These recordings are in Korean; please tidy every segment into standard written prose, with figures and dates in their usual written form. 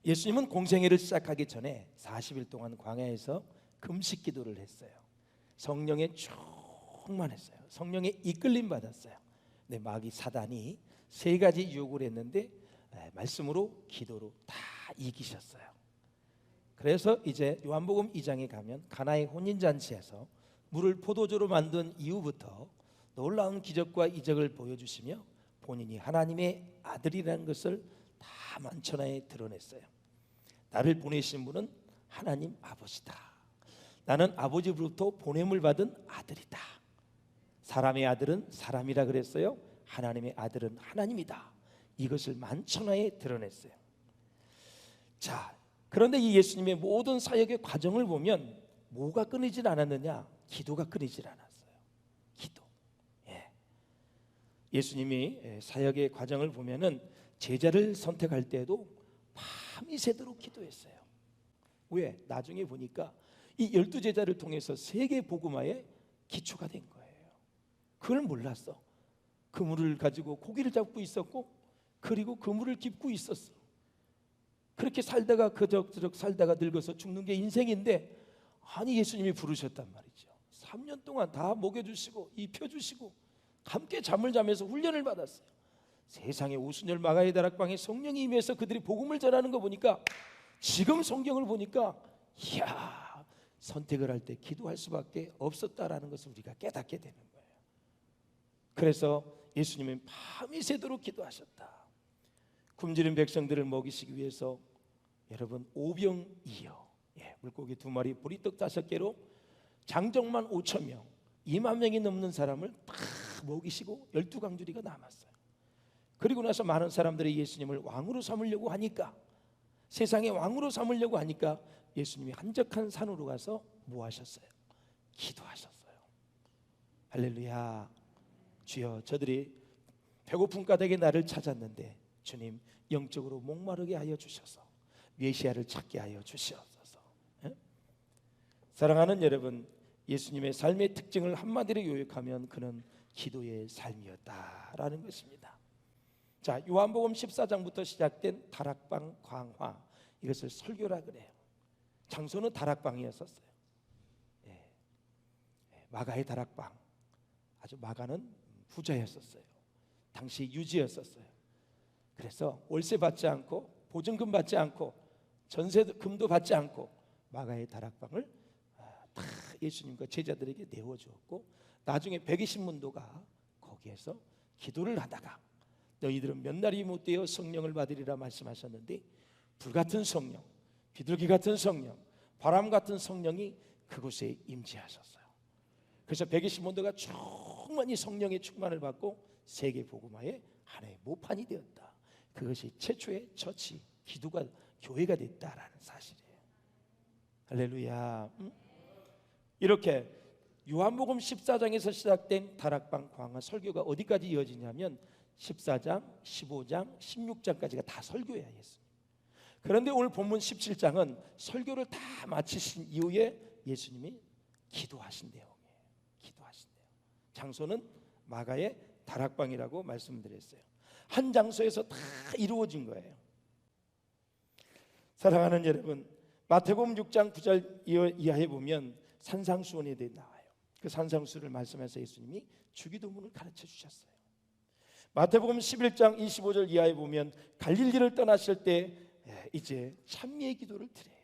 예수님은 공생애를 시작하기 전에 40일 동안 광야에서 금식 기도를 했어요. 성령에 충만했어요. 성령에 이끌림 받았어요. 근데 마귀 사단이 세 가지 유혹을 했는데 말씀으로 기도로 다 이기셨어요. 그래서 이제 요한복음 2장에 가면 가나의 혼인잔치에서 물을 포도주로 만든 이후부터 놀라운 기적과 이적을 보여주시며 본인이 하나님의 아들이라는 것을 다 만천하에 드러냈어요. 나를 보내신 분은 하나님 아버지다. 나는 아버지로부터 보냄을 받은 아들이다. 사람의 아들은 사람이라 그랬어요. 하나님의 아들은 하나님이다. 이것을 만천하에 드러냈어요. 자, 그런데 이 예수님의 모든 사역의 과정을 보면 뭐가 끊이질 않았느냐? 기도가 끊이질 않았어요. 기도. 예수님이 사역의 과정을 보면은 제자를 선택할 때에도 밤이 새도록 기도했어요. 왜? 나중에 보니까 이 12제자를 통해서 세계 복음화의 기초가 된 거예요. 그걸 몰랐어. 그물을 가지고 고기를 잡고 있었고, 그리고 그물을 깁고 있었어. 그렇게 살다가 그적저적 살다가 늙어서 죽는 게 인생인데, 아니 예수님이 부르셨단 말이죠. 3년 동안 다 먹여주시고 입혀주시고 함께 잠을 자면서 훈련을 받았어요. 세상에 오순절 마가의 다락방에 성령이 임해서 그들이 복음을 전하는 거 보니까, 지금 성경을 보니까 이야, 선택을 할 때 기도할 수밖에 없었다라는 것을 우리가 깨닫게 되는 거예요. 그래서 예수님은 밤이 새도록 기도하셨다. 굶주린 백성들을 먹이시기 위해서 여러분 오병이어, 물고기 2마리 보리떡 5개로 장정만 5,000명 2만 명이 넘는 사람을 다 먹이시고 12강주리가 남았어요. 그리고 나서 많은 사람들이 예수님을 왕으로 삼으려고 하니까, 세상의 왕으로 삼으려고 하니까 예수님이 한적한 산으로 가서 뭐 하셨어요? 기도하셨어요. 할렐루야. 주여, 저들이 배고픈 까닭에 나를 찾았는데 주님 영적으로 목마르게 하여 주셔서 메시아를 찾게 하여 주시옵소서. 사랑하는 여러분, 예수님의 삶의 특징을 한마디로 요약하면 그는 기도의 삶이었다라는 것입니다. 자, 요한복음 14장부터 시작된 다락방 광화, 이것을 설교라 그래요. 장소는 다락방이었었어요. 마가의 다락방. 아주 마가는 부자였었어요. 당시 유지였었어요. 그래서 월세 받지 않고 보증금 받지 않고 전세금도 받지 않고 마가의 다락방을 다 예수님과 제자들에게 내어주었고, 나중에 120문도가 거기에서 기도를 하다가 너희들은 몇 날이 못 되어 성령을 받으리라 말씀하셨는데, 불같은 성령, 비둘기 같은 성령, 바람 같은 성령이 그곳에 임재하셨어요. 그래서 120문도가 충만히 성령의 충만을 받고 세계 복음화의 하나의 모판이 되었다. 그것이 최초의 처치, 기도가 교회가 됐다라는 사실이에요. 할렐루야. 이렇게 요한복음 14장에서 시작된 다락방 광화 설교가 어디까지 이어지냐면 14장, 15장, 16장까지가 다 설교야, 예수님. 그런데 오늘 본문 17장은 설교를 다 마치신 이후에 예수님이 기도하신 내용이에요. 기도하신 내용. 장소는 마가의 다락방이라고 말씀드렸어요. 한 장소에서 다 이루어진 거예요. 사랑하는 여러분, 마태복음 6장 9절 이하에 보면 산상수훈에 대해 나와요. 그 산상수를 말씀해서 예수님이 주기도문을 가르쳐 주셨어요. 마태복음 11장 25절 이하에 보면 갈릴리를 떠나실 때 이제 찬미의 기도를 드려요.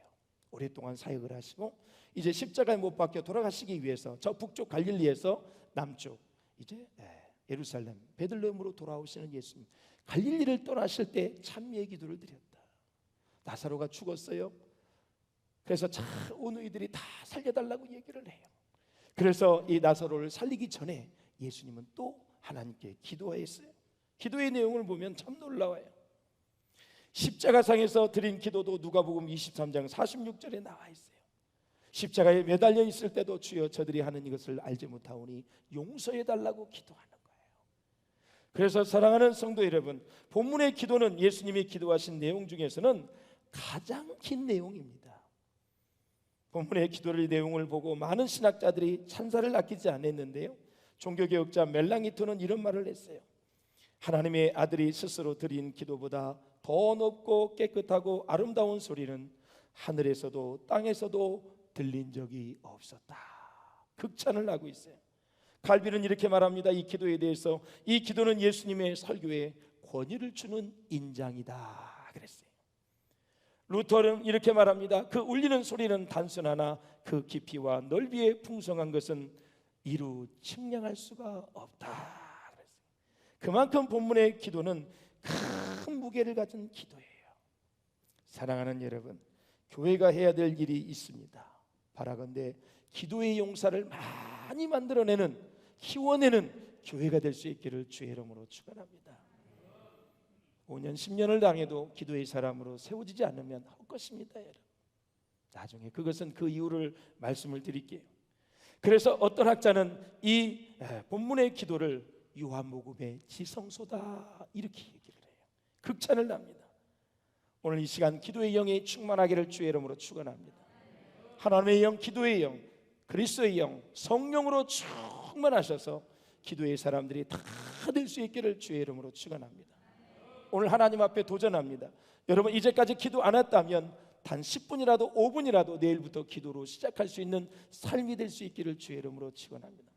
오랫동안 사역을 하시고 이제 십자가에 못 박혀 돌아가시기 위해서 저 북쪽 갈릴리에서 남쪽 이제 예루살렘 베들레헴으로 돌아오시는 예수님, 갈릴리를 떠나실 때 찬미의 기도를 드렸다. 나사로가 죽었어요. 그래서 온 너희들이 다 살려달라고 얘기를 해요. 그래서 이 나사로를 살리기 전에 예수님은 또 하나님께 기도했어요. 기도의 내용을 보면 참 놀라워요. 십자가상에서 드린 기도도 누가복음 23장 46절에 나와 있어요. 십자가에 매달려 있을 때도 주여 저들이 하는 이것을 알지 못하오니 용서해 달라고 기도하는 거예요. 그래서 사랑하는 성도 여러분, 본문의 기도는 예수님이 기도하신 내용 중에서는 가장 긴 내용입니다. 본문의 기도의 내용을 보고 많은 신학자들이 찬사를 아끼지 않았는데요, 종교개혁자 멜랑이토는 이런 말을 했어요. 하나님의 아들이 스스로 드린 기도보다 더 높고 깨끗하고 아름다운 소리는 하늘에서도 땅에서도 들린 적이 없었다. 극찬을 하고 있어요. 칼빈은 이렇게 말합니다. 이 기도에 대해서, 이 기도는 예수님의 설교에 권위를 주는 인장이다 그랬어요. 루터는 이렇게 말합니다. 그 울리는 소리는 단순하나 그 깊이와 넓이에 풍성한 것은 이루 측량할 수가 없다 그랬어요. 그만큼 본문의 기도는 큰 무게를 가진 기도예요. 사랑하는 여러분, 교회가 해야 될 일이 있습니다. 바라건대 기도의 용사를 많이 만들어내는, 키워내는 교회가 될 수 있기를 주의 이름으로 축원합니다. 5년 10년을 당해도 기도의 사람으로 세워지지 않으면 헛것입니다. 여러분, 나중에 그것은 그 이유를 말씀을 드릴게요. 그래서 어떤 학자는 이 본문의 기도를 요한복음의 지성소다 이렇게 얘기를 해요. 극찬을 합니다. 오늘 이 시간 기도의 영이 충만하기를 주의 이름으로 축원합니다. 하나님의 영, 기도의 영, 그리스도의 영, 성령으로 충만하셔서 기도의 사람들이 다 될 수 있기를 주의 이름으로 축원합니다. 오늘 하나님 앞에 도전합니다. 여러분, 이제까지 기도 안 했다면 단 10분이라도 5분이라도 내일부터 기도로 시작할 수 있는 삶이 될 수 있기를 주의 이름으로 축원합니다.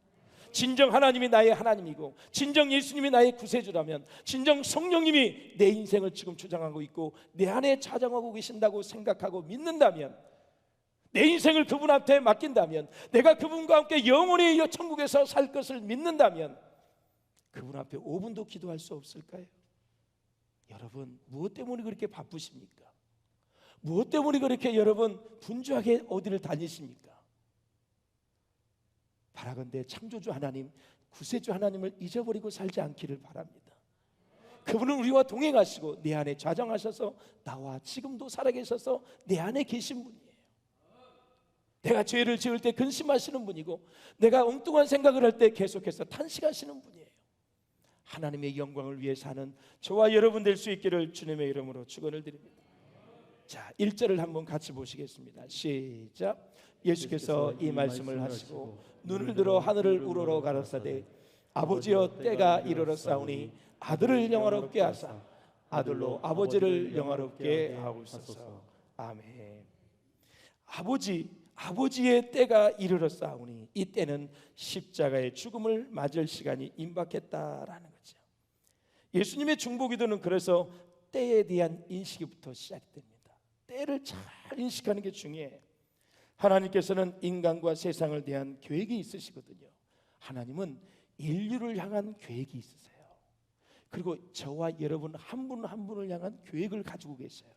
진정 하나님이 나의 하나님이고 진정 예수님이 나의 구세주라면, 진정 성령님이 내 인생을 지금 주장하고 있고 내 안에 자정하고 계신다고 생각하고 믿는다면, 내 인생을 그분 앞에 맡긴다면, 내가 그분과 함께 영원히 천국에서 살 것을 믿는다면 그분 앞에 5분도 기도할 수 없을까요? 여러분, 무엇 때문에 그렇게 바쁘십니까? 무엇 때문에 그렇게 여러분 분주하게 어디를 다니십니까? 바라건대 창조주 하나님, 구세주 하나님을 잊어버리고 살지 않기를 바랍니다. 그분은 우리와 동행하시고 내 안에 좌정하셔서 나와 지금도 살아계셔서 내 안에 계신 분이에요. 내가 죄를 지을 때 근심하시는 분이고, 내가 엉뚱한 생각을 할 때 계속해서 탄식하시는 분이에요. 하나님의 영광을 위해 사는 저와 여러분 될 수 있기를 주님의 이름으로 축원을 드립니다. 자, 1절을 한번 같이 보시겠습니다. 시작. 예수께서 이 말씀을 하시고 눈을 들어 하늘을 우러러 가라사대, 아버지여 때가 이르렀사오니 아들을 영화롭게 하사 아들로 아버지를 영화롭게 하옵소서. 아멘. 아버지의 때가 이르렀사오니, 이 때는 십자가의 죽음을 맞을 시간이 임박했다라는 거죠. 예수님의 중보기도는 그래서 때에 대한 인식부터 시작됩니다. 때를 잘 인식하는 게 중요해요. 하나님께서는 인간과 세상을 대한 계획이 있으시거든요. 하나님은 인류를 향한 계획이 있으세요. 그리고 저와 여러분 한 분 한 분을 향한 계획을 가지고 계세요.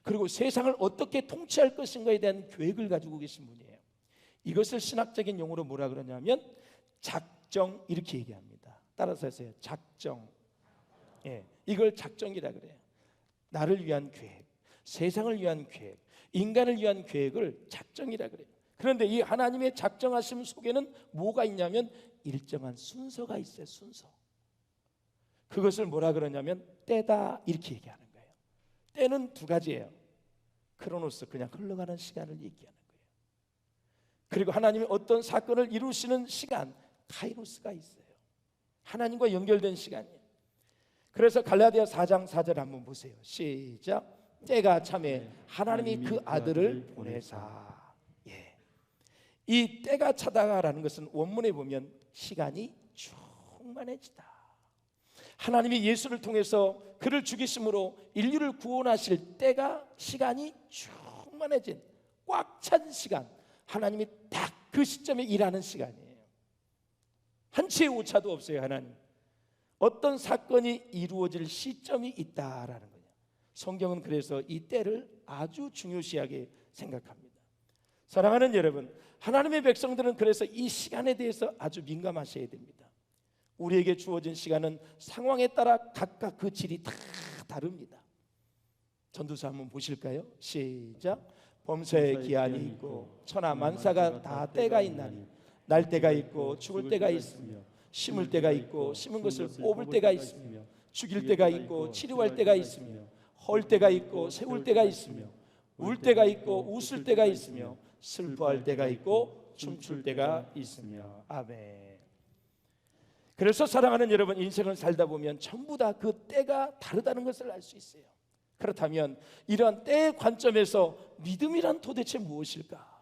그리고 세상을 어떻게 통치할 것인가에 대한 계획을 가지고 계신 분이에요. 이것을 신학적인 용어로 뭐라 그러냐면 작정, 이렇게 얘기합니다. 따라서 하세요. 작정. 예, 이걸 작정이라 그래요. 나를 위한 계획, 세상을 위한 계획, 인간을 위한 계획을 작정이라 그래요. 그런데 이 하나님의 작정하심 속에는 뭐가 있냐면 일정한 순서가 있어요. 순서. 그것을 뭐라 그러냐면 때다, 이렇게 얘기하는 거예요. 때는 두 가지예요. 크로노스, 그냥 흘러가는 시간을 얘기하는 거예요. 그리고 하나님이 어떤 사건을 이루시는 시간, 카이로스가 있어요. 하나님과 연결된 시간이에요. 그래서 갈라디아 4장 4절 한번 보세요. 시작. 때가 차매 하나님이 그 아들을 보내사. 예. 이 때가 차다라는 것은 원문에 보면 시간이 충만해지다. 하나님이 예수를 통해서 그를 죽이심으로 인류를 구원하실 때가, 시간이 충만해진 꽉 찬 시간, 하나님이 딱 그 시점에 일하는 시간이에요. 한치의 오차도 없어요. 하나님 어떤 사건이 이루어질 시점이 있다라는 거예요. 성경은 그래서 이 때를 아주 중요시하게 생각합니다. 사랑하는 여러분, 하나님의 백성들은 그래서 이 시간에 대해서 아주 민감하셔야 됩니다. 우리에게 주어진 시간은 상황에 따라 각각 그 질이 다 다릅니다. 전도서 한번 보실까요? 시작. 범사의 기한이 있고 천하 만사가 다 때가 있나니, 날 때가 있고 죽을 때가 있으며, 심을 때가 있고 심은 것을 뽑을 때가 있으며, 죽일 때가 있고 치료할 때가 있으며, 헐 때가 있고 세울 때가 있으며, 울 때가 있고 웃을 때가 있으며, 슬퍼할 때가 있고 춤출 때가 있으며. 아멘. 그래서 사랑하는 여러분, 인생을 살다 보면 전부 다 그 때가 다르다는 것을 알 수 있어요. 그렇다면 이러한 때의 관점에서 믿음이란 도대체 무엇일까?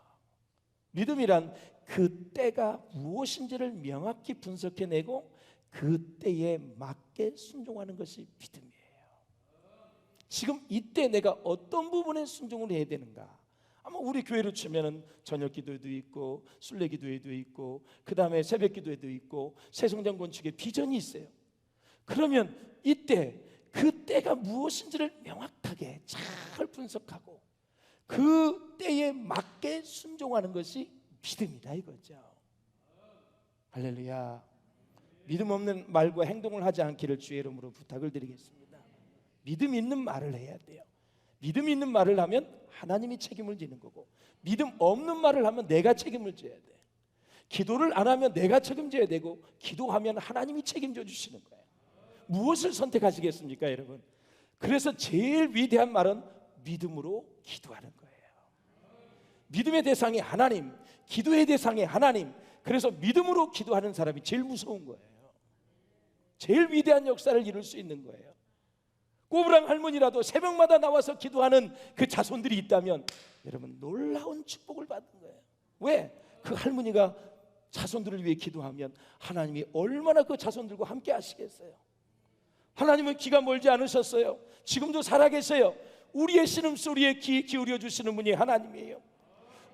믿음이란 그 때가 무엇인지를 명확히 분석해내고 그 때에 맞게 순종하는 것이 믿음이에요. 지금 이때 내가 어떤 부분에 순종을 해야 되는가? 아마 우리 교회로 치면은 저녁 기도회도 있고 순례 기도회도 있고 그 다음에 새벽 기도회도 있고 새성장 건축의 비전이 있어요. 그러면 이때 그 때가 무엇인지를 명확하게 잘 분석하고 그 때에 맞게 순종하는 것이 믿음이다 이거죠. 할렐루야. 믿음 없는 말과 행동을 하지 않기를 주의 이름으로 부탁을 드리겠습니다. 믿음 있는 말을 해야 돼요. 믿음 있는 말을 하면 하나님이 책임을 지는 거고, 믿음 없는 말을 하면 내가 책임을 져야 돼. 기도를 안 하면 내가 책임져야 되고, 기도하면 하나님이 책임져 주시는 거예요. 무엇을 선택하시겠습니까, 여러분? 그래서 제일 위대한 말은 믿음으로 기도하는 거예요. 믿음의 대상이 하나님, 기도의 대상이 하나님. 그래서 믿음으로 기도하는 사람이 제일 무서운 거예요. 제일 위대한 역사를 이룰 수 있는 거예요. 꼬부랑 할머니라도 새벽마다 나와서 기도하는 그 자손들이 있다면 여러분 놀라운 축복을 받는 거예요. 왜? 그 할머니가 자손들을 위해 기도하면 하나님이 얼마나 그 자손들과 함께 하시겠어요. 하나님은 기가 멀지 않으셨어요. 지금도 살아계세요. 우리의 신음소리에 귀 기울여 주시는 분이 하나님이에요.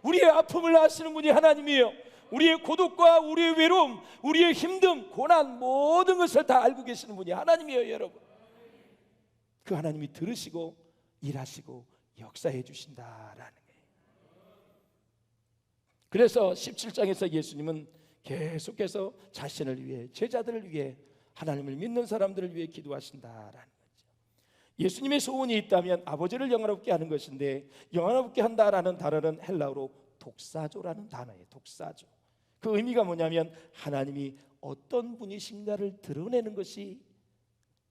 우리의 아픔을 아시는 분이 하나님이에요. 우리의 고독과 우리의 외로움, 우리의 힘듦, 고난 모든 것을 다 알고 계시는 분이 하나님이에요, 여러분. 그 하나님이 들으시고 일하시고 역사해 주신다라는 거예요. 그래서 17장에서 예수님은 계속해서 자신을 위해, 제자들을 위해, 하나님을 믿는 사람들을 위해 기도하신다라는 거죠. 예수님의 소원이 있다면 아버지를 영화롭게 하는 것인데, 영화롭게 한다라는 단어는 헬라어로 독사조라는 단어예요. 독사조. 그 의미가 뭐냐면 하나님이 어떤 분이신가를 드러내는 것이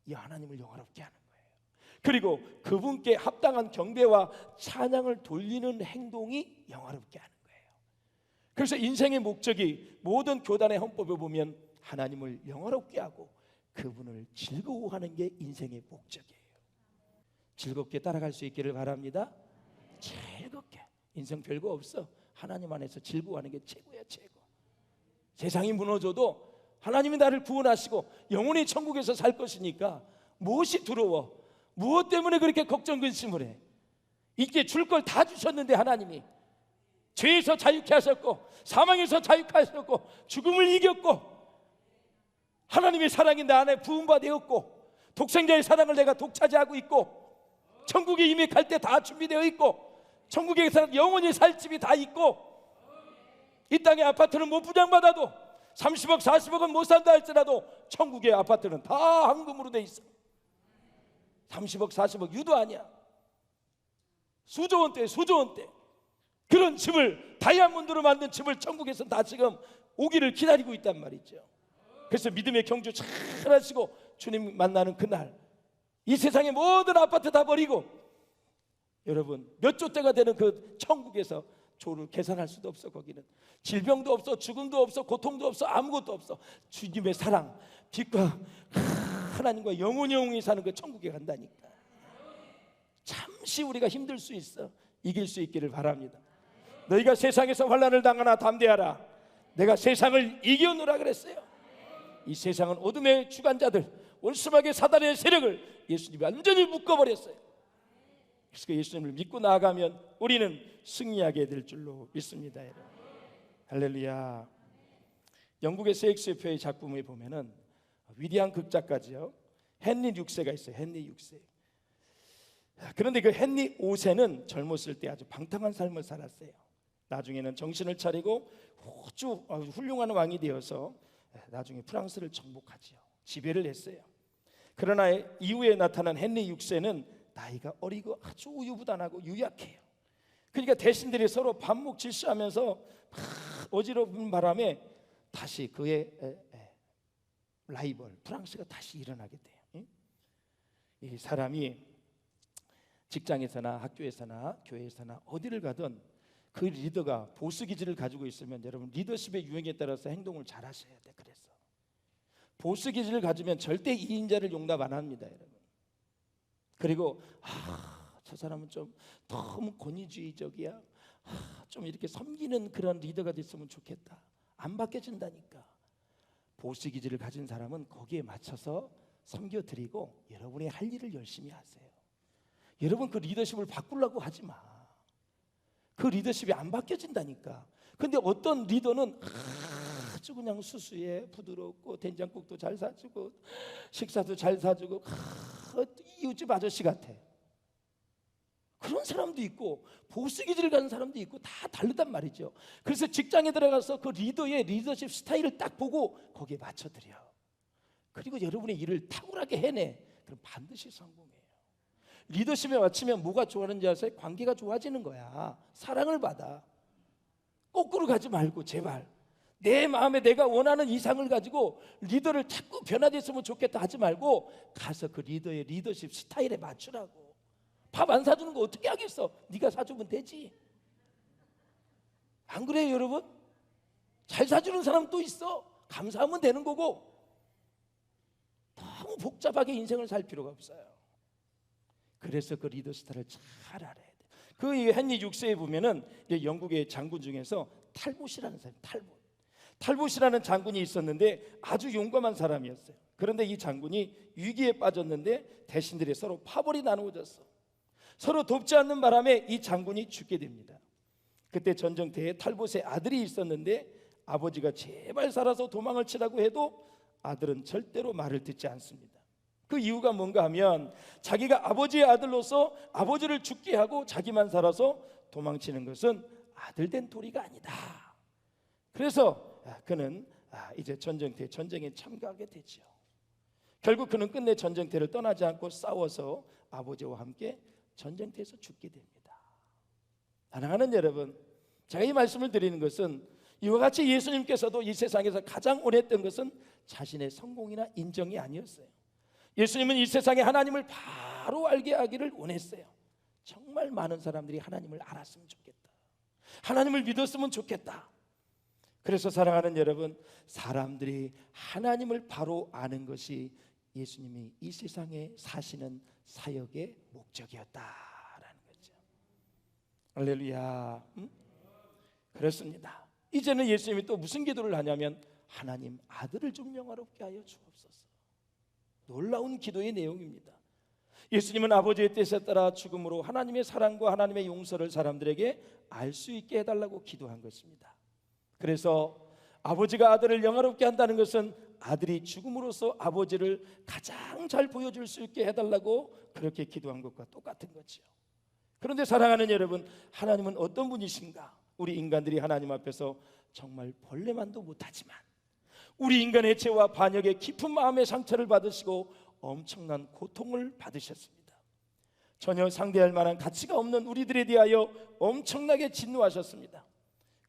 이 하나님을 영화롭게 하는 거예요. 그리고 그분께 합당한 경배와 찬양을 돌리는 행동이 영화롭게 하는 거예요. 그래서 인생의 목적이 모든 교단의 헌법에 보면 하나님을 영화롭게 하고 그분을 즐거워하는 게 인생의 목적이에요. 즐겁게 따라갈 수 있기를 바랍니다. 즐겁게. 인생 별거 없어. 하나님 안에서 즐거워하는 게 최고야, 최고. 세상이 무너져도 하나님이 나를 구원하시고 영원히 천국에서 살 것이니까 무엇이 두려워? 무엇 때문에 그렇게 걱정 근심을 해? 이제 줄 걸 다 주셨는데 하나님이 죄에서 자유케 하셨고 사망에서 자유케 하셨고 죽음을 이겼고 하나님의 사랑이 내 안에 부음바 되었고 독생자의 사랑을 내가 독차지하고 있고 천국에 임할 때 다 준비되어 있고 천국에서 영원히 살 집이 다 있고 이 땅의 아파트는 못 분양받아도 30억 40억은 못 산다 할지라도 천국의 아파트는 다 황금으로 돼 있어. 30억 40억 유도 아니야. 수조 원대 수조 원대. 그런 집을 다이아몬드로 만든 집을 천국에서 다 지금 오기를 기다리고 있단 말이죠. 그래서 믿음의 경주 잘 하시고 주님 만나는 그날 이 세상의 모든 아파트 다 버리고 여러분 몇 조대가 되는 그 천국에서 조를 계산할 수도 없어. 거기는 질병도 없어, 죽음도 없어, 고통도 없어, 아무것도 없어. 주님의 사랑, 빛과 하나님과 영원히 사는 그 천국에 간다니까. 잠시 우리가 힘들 수 있어. 이길 수 있기를 바랍니다. 너희가 세상에서 환난을 당하나 담대하라. 내가 세상을 이겨노라 그랬어요. 이 세상은 어둠의 주관자들, 원수막의 사단의 세력을 예수님이 완전히 묶어버렸어요. 그래서 그 예수님을 믿고 나아가면 우리는 승리하게 될 줄로 믿습니다, 여러분. 할렐루야. 영국의 셰익스피어의 작품에 보면은 위대한 극작가지요, 헨리 6세가 있어요. 헨리 6세. 그런데 그 헨리 5세는 젊었을 때 아주 방탕한 삶을 살았어요. 나중에는 정신을 차리고 아주 훌륭한 왕이 되어서 나중에 프랑스를 정복하지요. 지배를 했어요. 그러나 이후에 나타난 헨리 6세는 나이가 어리고 아주 우유부단하고 유약해요. 그러니까 대신들이 서로 반목 질주하면서 어지러운 바람에 다시 그의 라이벌 프랑스가 다시 일어나게 돼요. 이 사람이 직장에서나 학교에서나 교회에서나 어디를 가든 그 리더가 보스 기질을 가지고 있으면 여러분 리더십의 유행에 따라서 행동을 잘 하셔야 돼. 그래서 보스 기질을 가지면 절대 이인자를 용납 안 합니다, 여러분. 그리고 저 사람은 좀 너무 권위주의적이야. 좀 이렇게 섬기는 그런 리더가 됐으면 좋겠다. 안 바뀌어진다니까. 보스 기질을 가진 사람은 거기에 맞춰서 섬겨드리고 여러분이 할 일을 열심히 하세요. 여러분 그 리더십을 바꾸려고 하지 마. 그 리더십이 안 바뀌어진다니까. 근데 어떤 리더는 아주 그냥 수수해, 부드럽고 된장국도 잘 사주고 식사도 잘 사주고 이웃집 아저씨 같아. 그런 사람도 있고 보스 기질을 가는 사람도 있고 다 다르단 말이죠. 그래서 직장에 들어가서 그 리더의 리더십 스타일을 딱 보고 거기에 맞춰드려. 그리고 여러분의 일을 탁월하게 해내. 그럼 반드시 성공해요. 리더십에 맞추면 뭐가 좋아하는지 아세요? 관계가 좋아지는 거야. 사랑을 받아. 거꾸로 가지 말고 제발 내 마음에 내가 원하는 이상을 가지고 리더를 자꾸 변화됐으면 좋겠다 하지 말고 가서 그 리더의 리더십 스타일에 맞추라고. 밥 안 사주는 거 어떻게 하겠어? 네가 사주면 되지. 안 그래요, 여러분? 잘 사주는 사람 또 있어. 감사하면 되는 거고. 너무 복잡하게 인생을 살 필요가 없어요. 그래서 그 리더 스타일을 잘 알아야 돼. 그 헨리 6세에 보면은 영국의 장군 중에서 탈봇이라는 사람, 탈봇이라는 장군이 있었는데 아주 용감한 사람이었어요. 그런데 이 장군이 위기에 빠졌는데 대신들이 서로 파벌이 나누어졌어. 서로 돕지 않는 바람에 이 장군이 죽게 됩니다. 그때 전쟁터에 탈봇의 아들이 있었는데 아버지가 제발 살아서 도망을 치라고 해도 아들은 절대로 말을 듣지 않습니다. 그 이유가 뭔가 하면 자기가 아버지의 아들로서 아버지를 죽게 하고 자기만 살아서 도망치는 것은 아들된 도리가 아니다. 그래서 그는 이제 전쟁에 참가하게 되죠. 결국 그는 끝내 전쟁터를 떠나지 않고 싸워서 아버지와 함께 전쟁터에서 죽게 됩니다. 사랑하는 여러분, 제가 이 말씀을 드리는 것은 이와 같이 예수님께서도 이 세상에서 가장 원했던 것은 자신의 성공이나 인정이 아니었어요. 예수님은 이 세상에 하나님을 바로 알게 하기를 원했어요. 정말 많은 사람들이 하나님을 알았으면 좋겠다. 하나님을 믿었으면 좋겠다. 그래서 사랑하는 여러분, 사람들이 하나님을 바로 아는 것이 예수님이 이 세상에 사시는 사역의 목적이었다라는 거죠. 할렐루야. 그렇습니다. 이제는 예수님이 또 무슨 기도를 하냐면 하나님 아들을 좀 영화롭게 하여 주옵소서. 놀라운 기도의 내용입니다. 예수님은 아버지의 뜻에 따라 죽음으로 하나님의 사랑과 하나님의 용서를 사람들에게 알 수 있게 해달라고 기도한 것입니다. 그래서 아버지가 아들을 영화롭게 한다는 것은 아들이 죽음으로써 아버지를 가장 잘 보여줄 수 있게 해달라고 그렇게 기도한 것과 똑같은 거죠. 그런데 사랑하는 여러분, 하나님은 어떤 분이신가? 우리 인간들이 하나님 앞에서 정말 벌레만도 못하지만 우리 인간의 죄와 반역의 깊은 마음의 상처를 받으시고 엄청난 고통을 받으셨습니다. 전혀 상대할 만한 가치가 없는 우리들에 대하여 엄청나게 진노하셨습니다.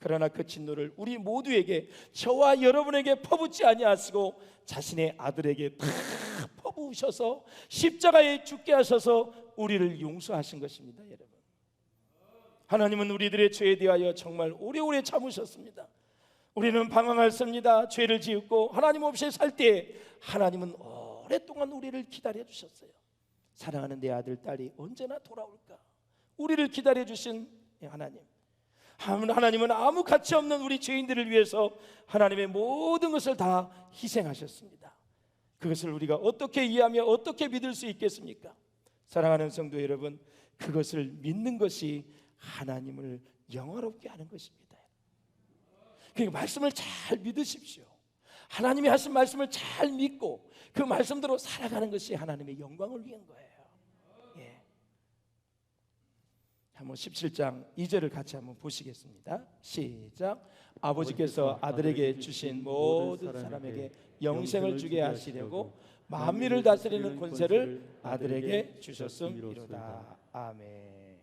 그러나 그 진노를 우리 모두에게, 저와 여러분에게 퍼붓지 아니하시고 자신의 아들에게 다 퍼부으셔서 십자가에 죽게 하셔서 우리를 용서하신 것입니다. 여러분, 하나님은 우리들의 죄에 대하여 정말 오래오래 참으셨습니다. 우리는 방황했습니다. 죄를 지었고 하나님 없이 살 때 하나님은 오랫동안 우리를 기다려 주셨어요. 사랑하는 내 아들 딸이 언제나 돌아올까? 우리를 기다려 주신 하나님은 아무 가치 없는 우리 죄인들을 위해서 하나님의 모든 것을 다 희생하셨습니다. 그것을 우리가 어떻게 이해하며 어떻게 믿을 수 있겠습니까? 사랑하는 성도 여러분, 그것을 믿는 것이 하나님을 영화롭게 하는 것입니다. 그러니까 말씀을 잘 믿으십시오. 하나님이 하신 말씀을 잘 믿고 그 말씀대로 살아가는 것이 하나님의 영광을 위한 거예요. 한번 17장 2절을 같이 한번 보시겠습니다. 시작. 아버지께서 아들에게 주신 모든 사람에게 영생을 주게 하시려고 만민을 다스리는 권세를 아들에게 주셨음이로다. 아멘.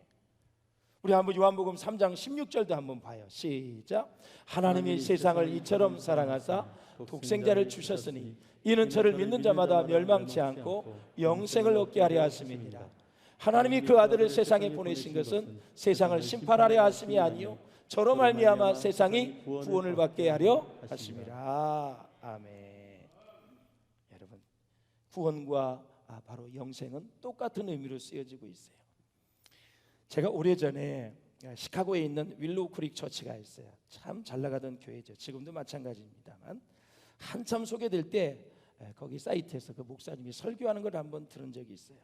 우리 한번 요한복음 3장 16절도 한번 봐요. 시작. 하나님이 세상을 이처럼 사랑하사 독생자를 주셨으니 이는 저를 믿는 자마다 멸망치 않고 영생을 얻게 하려 하심이니라. 하나님이 그 아들을 세상에 보내신 것은 세상을 심판하려 하심이 아니요 저로 말미암아 세상이 구원을 받게 하려 하심이라. 아멘. 구원과 바로 영생은 똑같은 의미로 쓰여지고 있어요. 제가 오래전에 시카고에 있는 윌로우 크릭 처치가 있어요. 참 잘 나가던 교회죠. 지금도 마찬가지입니다만 한참 소개될 때 거기 사이트에서 그 목사님이 설교하는 걸 한번 들은 적이 있어요.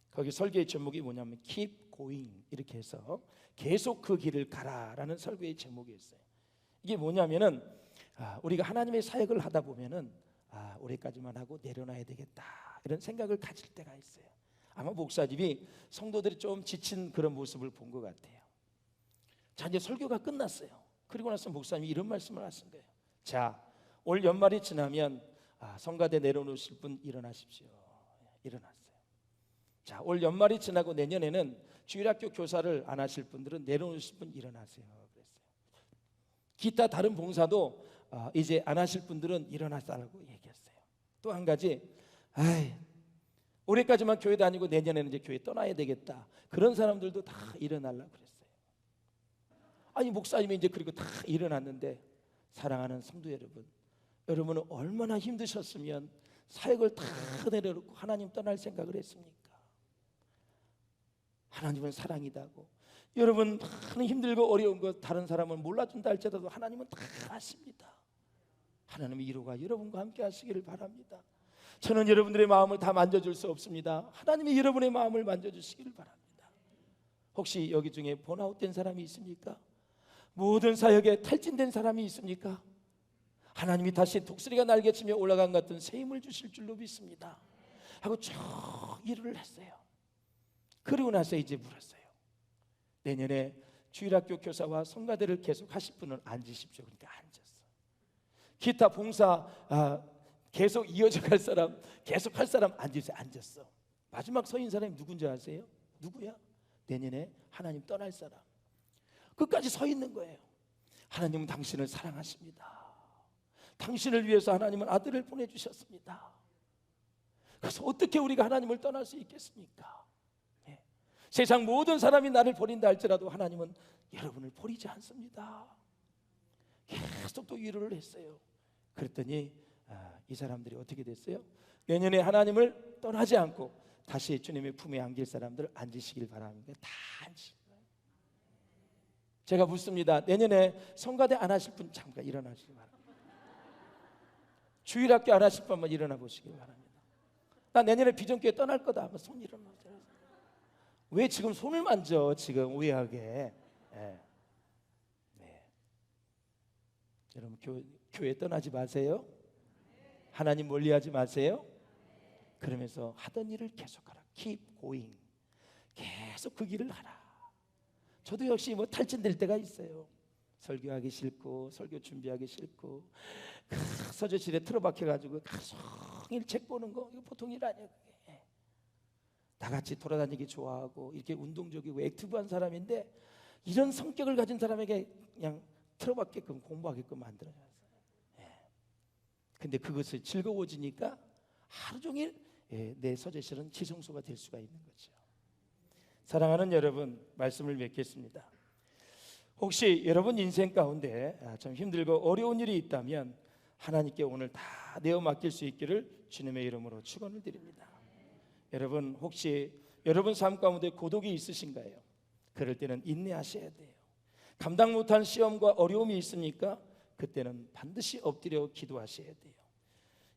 거기 설교의 제목이 뭐냐면 Keep Going 이렇게 해서 계속 그 길을 가라라는 설교의 제목이었어요. 이게 뭐냐면은 우리가 하나님의 사역을 하다 보면은 올해까지만 하고 내려놔야 되겠다 이런 생각을 가질 때가 있어요. 아마 목사님이 성도들이 좀 지친 그런 모습을 본 것 같아요. 자, 이제 설교가 끝났어요. 그리고 나서 목사님이 이런 말씀을 하신 거예요. 자, 올 연말이 지나면 성가대 내려놓으실 분 일어나십시오. 일어났어요. 자, 올 연말이 지나고 내년에는 주일학교 교사를 안 하실 분들은 내려놓으실 분 일어나세요. 그랬어요. 기타 다른 봉사도 이제 안 하실 분들은 일어나라고 얘기했어요. 또 한 가지, 올해까지만 교회 다니고 내년에는 이제 교회 떠나야 되겠다. 그런 사람들도 다 일어나려고 그랬어요. 아니 목사님이 이제 그리고 다 일어났는데 사랑하는 성도 여러분, 여러분은 얼마나 힘드셨으면 사역을 다 내려놓고 하나님 떠날 생각을 했습니까? 하나님은 사랑이다고. 여러분 많은 힘들고 어려운 것 다른 사람은 몰라준다 할지라도 하나님은 다 아십니다. 하나님의 위로가 여러분과 함께 하시기를 바랍니다. 저는 여러분들의 마음을 다 만져줄 수 없습니다. 하나님이 여러분의 마음을 만져주시기를 바랍니다. 혹시 여기 중에 번아웃된 사람이 있습니까? 모든 사역에 탈진된 사람이 있습니까? 하나님이 다시 독수리가 날개치며 올라간 것 같은 새 힘을 주실 줄로 믿습니다 하고 쭉 일을 했어요. 그리고 나서 이제 물었어요. 내년에 주일학교 교사와 성가대를 계속 하실 분은 앉으십시오. 그러니까 앉았어. 기타 봉사 계속 이어져 갈 사람, 계속 할 사람 앉으세요. 앉았어. 마지막 서인 사람이 누군지 아세요? 누구야? 내년에 하나님 떠날 사람. 끝까지 서 있는 거예요. 하나님은 당신을 사랑하십니다. 당신을 위해서 하나님은 아들을 보내주셨습니다. 그래서 어떻게 우리가 하나님을 떠날 수 있겠습니까? 세상 모든 사람이 나를 버린다 할지라도 하나님은 여러분을 버리지 않습니다. 계속 또 위로를 했어요. 그랬더니 이 사람들이 어떻게 됐어요? 내년에 하나님을 떠나지 않고 다시 주님의 품에 안길 사람들 앉으시길 바랍니다. 다 앉으시길 바랍니다. 제가 묻습니다. 내년에 성가대 안 하실 분 잠깐 일어나시기 바랍니다. 주일학교 안 하실 분만 일어나 보시기 바랍니다. 나 내년에 비전교회 떠날 거다 하면 손 일어나세요. 왜 지금 손을 만져? 지금 오해하게. 네. 여러분 교회 떠나지 마세요. 하나님 멀리하지 마세요. 그러면서 하던 일을 계속하라. Keep going. 계속 그 길을 하라. 저도 역시 탈진될 때가 있어요. 설교하기 싫고 설교 준비하기 싫고 서재실에 틀어박혀가지고 종일 책 보는 거 이거 보통 일 아니에요. 그게. 나같이 돌아다니기 좋아하고 이렇게 운동적이고 액티브한 사람인데 이런 성격을 가진 사람에게 그냥 틀어박게끔 공부하게끔 만들어놨어요. 근데 그것이 즐거워지니까 하루 종일 내 서재실은 지성소가 될 수가 있는 거죠. 사랑하는 여러분, 말씀을 맺겠습니다. 혹시 여러분 인생 가운데 좀 힘들고 어려운 일이 있다면 하나님께 오늘 다 내어 맡길 수 있기를 주님의 이름으로 축원을 드립니다. 여러분 혹시 여러분 삶 가운데 고독이 있으신가요? 그럴 때는 인내하셔야 돼요. 감당 못한 시험과 어려움이 있습니까? 그때는 반드시 엎드려 기도하셔야 돼요.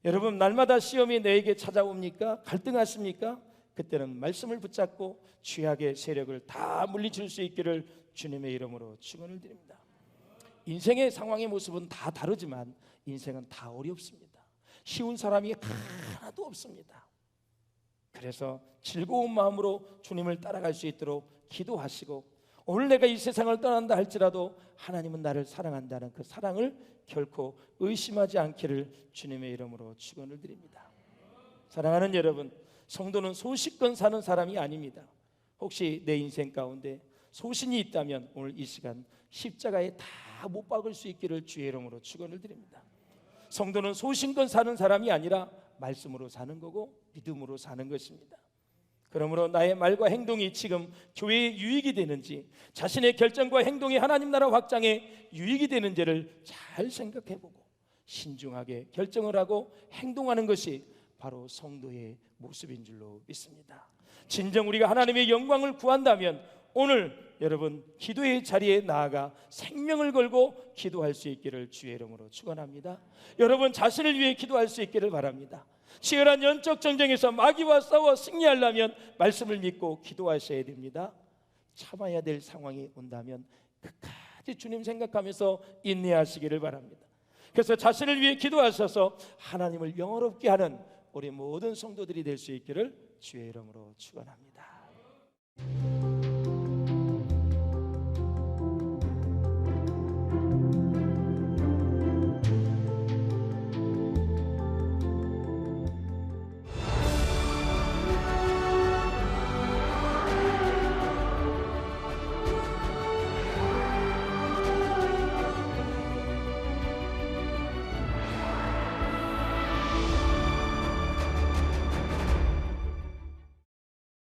여러분 날마다 시험이 내게 찾아옵니까? 갈등하십니까? 그때는 말씀을 붙잡고 죄악의 세력을 다 물리칠 수 있기를 주님의 이름으로 축원을 드립니다. 인생의 상황의 모습은 다 다르지만 인생은 다 어렵습니다. 쉬운 사람이 하나도 없습니다. 그래서 즐거운 마음으로 주님을 따라갈 수 있도록 기도하시고 오늘 내가 이 세상을 떠난다 할지라도 하나님은 나를 사랑한다는 그 사랑을 결코 의심하지 않기를 주님의 이름으로 축원을 드립니다. 사랑하는 여러분, 성도는 소식껏 사는 사람이 아닙니다. 혹시 내 인생 가운데 소신이 있다면 오늘 이 시간 십자가에 다 못 박을 수 있기를 주의 이름으로 축원을 드립니다. 성도는 소신껏 사는 사람이 아니라 말씀으로 사는 거고 믿음으로 사는 것입니다. 그러므로 나의 말과 행동이 지금 교회에 유익이 되는지, 자신의 결정과 행동이 하나님 나라 확장에 유익이 되는지를 잘 생각해보고 신중하게 결정을 하고 행동하는 것이 바로 성도의 모습인 줄로 믿습니다. 진정 우리가 하나님의 영광을 구한다면 오늘 여러분 기도의 자리에 나아가 생명을 걸고 기도할 수 있기를 주의 이름으로 축원합니다. 여러분 자신을 위해 기도할 수 있기를 바랍니다. 치열한 영적 전쟁에서 마귀와 싸워 승리하려면 말씀을 믿고 기도하셔야 됩니다. 참아야 될 상황이 온다면 끝까지 주님 생각하면서 인내하시기를 바랍니다. 그래서 자신을 위해 기도하셔서 하나님을 영화롭게 하는 우리 모든 성도들이 될 수 있기를 주의 이름으로 축원합니다.